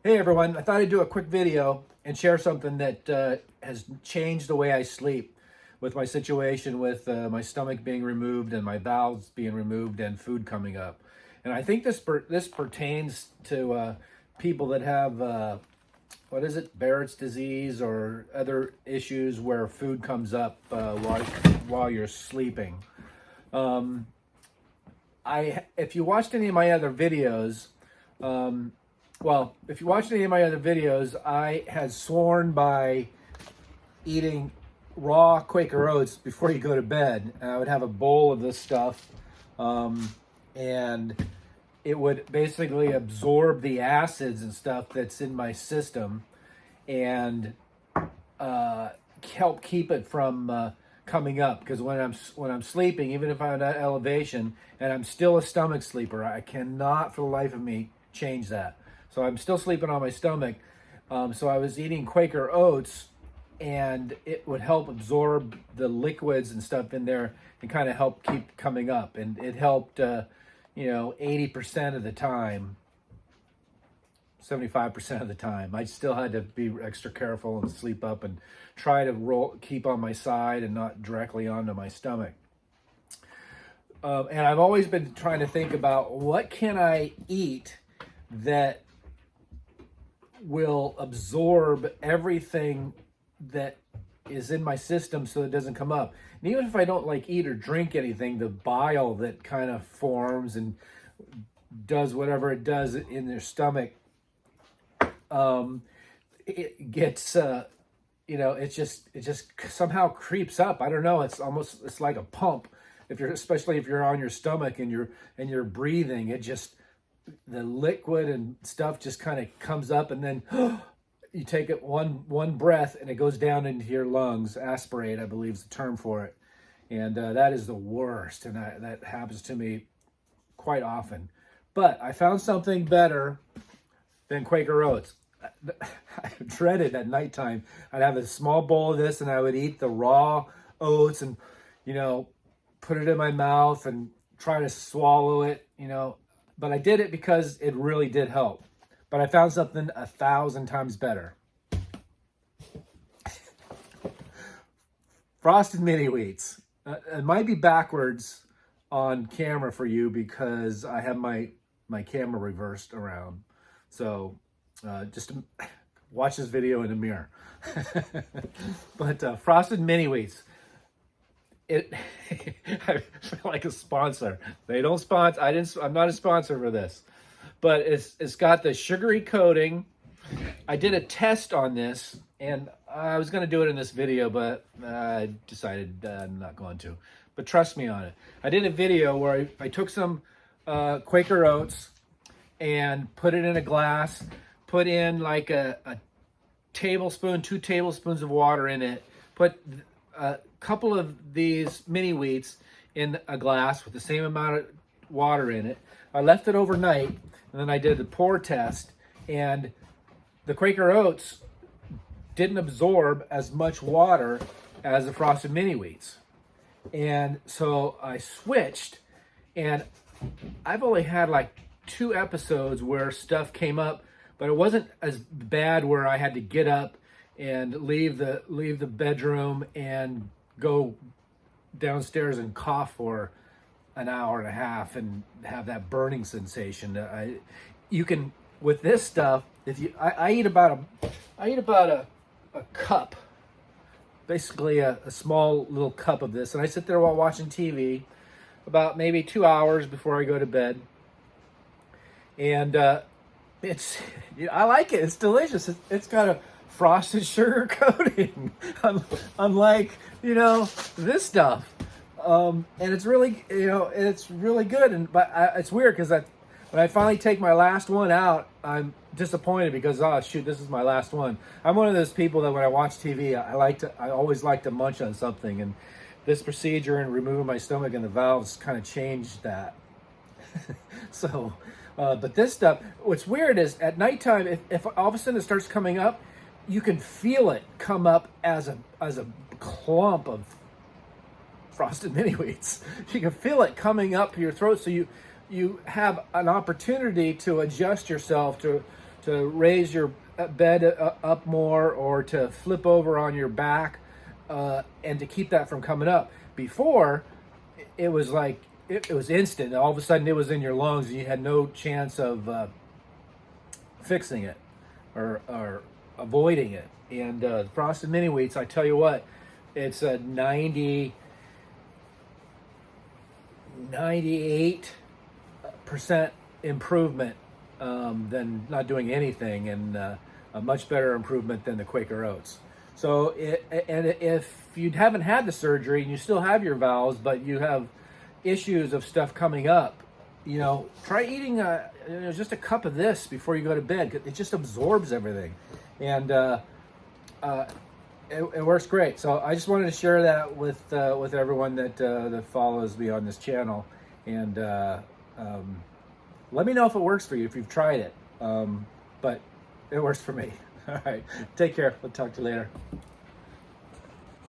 Hey everyone, I thought I'd do a quick video and share something that has changed the way I sleep with my situation with my stomach being removed and my bowels being removed and food coming up. And I think this pertains to people that have, what is it, Barrett's disease or other issues where food comes up while you're sleeping. If you watched any of my other videos, if you watched any of my other videos, I had sworn by eating raw Quaker oats before you go to bed. And I would have a bowl of this stuff, and it would basically absorb the acids and stuff that's in my system and help keep it from coming up. Because when I'm sleeping, even if I'm at elevation and I'm still a stomach sleeper, I cannot for the life of me change that. So I'm still sleeping on my stomach. So I was eating Quaker oats, and it would help absorb the liquids and stuff in there and kind of help keep coming up. And it helped, 80% of the time, 75% of the time. I still had to be extra careful and sleep up and try to keep on my side and not directly onto my stomach. And I've always been trying to think about what can I eat that will absorb everything that is in my system so it doesn't come up. And even if I don't eat or drink anything, the bile that kind of forms and does whatever it does in your stomach, it gets, it just somehow creeps up. I don't know. It's like a pump. Especially if you're on your stomach and you're breathing, the liquid and stuff just kind of comes up, and then you take it one breath and it goes down into your lungs. Aspirate, I believe, is the term for it. And that is the worst. And that happens to me quite often. But I found something better than Quaker oats. I dreaded at nighttime. I'd have a small bowl of this and I would eat the raw oats and, put it in my mouth and try to swallow it, But I did it because it really did help. But I found something 1,000 times better. Frosted mini wheats. It might be backwards on camera for you because I have my camera reversed around. So just watch this video in the mirror. But frosted mini wheats. I feel like a sponsor. They don't sponsor. I'm not a sponsor for this, but it's got the sugary coating. I did a test on this, and I was going to do it in this video, but I decided I'm not going to. But trust me on it. I did a video where I took some Quaker oats and put it in a glass, put in like a tablespoon, 2 tablespoons of water in it, put a couple of these mini wheats in a glass with the same amount of water in it. I left it overnight, and then I did the pour test, and the Quaker oats didn't absorb as much water as the frosted mini wheats. And so I switched, and I've only had like 2 episodes where stuff came up, but it wasn't as bad where I had to get up and leave the bedroom and go downstairs and cough for an hour and a half and have that burning sensation. You can, with this stuff, I eat about a cup, basically a small little cup of this, and I sit there while watching TV about maybe 2 hours before I go to bed. And I like it. It's delicious. It's got a frosted sugar coating, unlike this stuff, and it's really it's really good. But it's weird because when I finally take my last one out, I'm disappointed because oh shoot, this is my last one. I'm one of those people that when I watch TV, I always like to munch on something, and this procedure and removing my stomach and the valves kind of changed that. So, but this stuff, what's weird is at nighttime, if all of a sudden it starts coming up, you can feel it come up as a clump of frosted mini wheats. You can feel it coming up your throat, so you have an opportunity to adjust yourself to raise your bed up more, or to flip over on your back, and to keep that from coming up. Before, it was like it was instant. All of a sudden, it was in your lungs, and you had no chance of fixing it or avoiding it. And frosted mini wheats, I tell you what, it's a 98% improvement than not doing anything, and a much better improvement than the Quaker Oats. So, and if you haven't had the surgery and you still have your valves, but you have issues of stuff coming up, try eating just a cup of this before you go to bed. It just absorbs everything, and it works great. So I just wanted to share that with everyone that follows me on this channel, and let me know if it works for you, if you've tried it. But it works for me. All right, take care. We'll talk to you later.